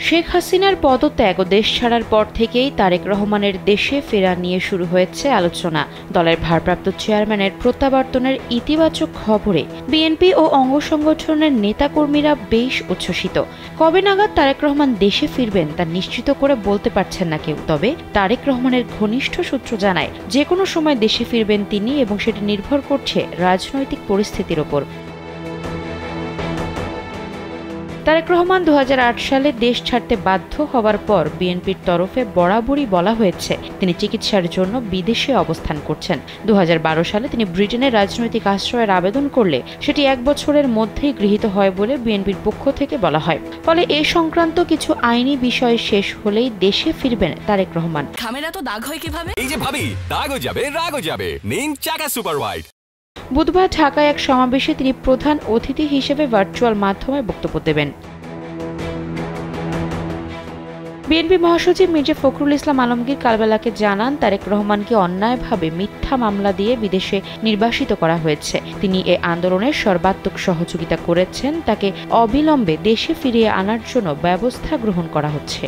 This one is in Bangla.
শেখ হাসিনার পদত্যাগ ও দেশ ছাড়ার পর থেকেই তারেক রহমানের দেশে ফেরা নিয়ে শুরু হয়েছে আলোচনা। দলের ভারপ্রাপ্ত চেয়ারম্যানের প্রত্যাবর্তনের ইতিবাচক খবরে বিএনপি ও অঙ্গ সংগঠনের নেতাকর্মীরা বেশ উচ্ছ্বসিত। কবে নাগাদ তারেক রহমান দেশে ফিরবেন তা নিশ্চিত করে বলতে পারছেন না কেউ, তবে তারেক রহমানের ঘনিষ্ঠ সূত্র জানায় যে কোনো সময় দেশে ফিরবেন তিনি এবং সেটি নির্ভর করছে রাজনৈতিক পরিস্থিতির ওপর। তারেক রহমান 2008 সালে দেশ ছাড়তে বাধ্য হওয়ার পর বিএনপির তরফে বরাবরই বলা হয়েছে তিনি চিকিৎসার জন্য বিদেশে অবস্থান করছেন। 2012 সালে তিনি ব্রিটেনের রাজনৈতিক আশ্রয়ের আবেদন করলে সেটি 1 বছরের মধ্যেই গৃহীত হয় বলে বিএনপির পক্ষ থেকে বলা হয়। ফলে এ সংক্রান্ত কিছু আইনি বিষয় শেষ হলেই দেশে ফিরবেন তারেক রহমান। ক্যামেরা তো দাগ হয় কিভাবে? এই যে ভাবি, দাগও যাবে রাগও যাবে, নিন চাকা সুপার হোয়াইট। বুধবার ঢাকায় এক সমাবেশে তিনি প্রধান অতিথি হিসেবে ভার্চুয়াল মাধ্যমে বক্তব্য দেবেন। বিএনপি মহাসচিব মির্জা ফখরুল ইসলাম আলমগীর কালবেলাকে জানান তারেক রহমানকে অন্যায়ভাবে মিথ্যা মামলা দিয়ে বিদেশে নির্বাসিত করা হয়েছে। তিনি এ আন্দোলনের সর্বাত্মক সহযোগিতা করেছেন, তাকে অবিলম্বে দেশে ফিরিয়ে আনার জন্য ব্যবস্থা গ্রহণ করা হচ্ছে।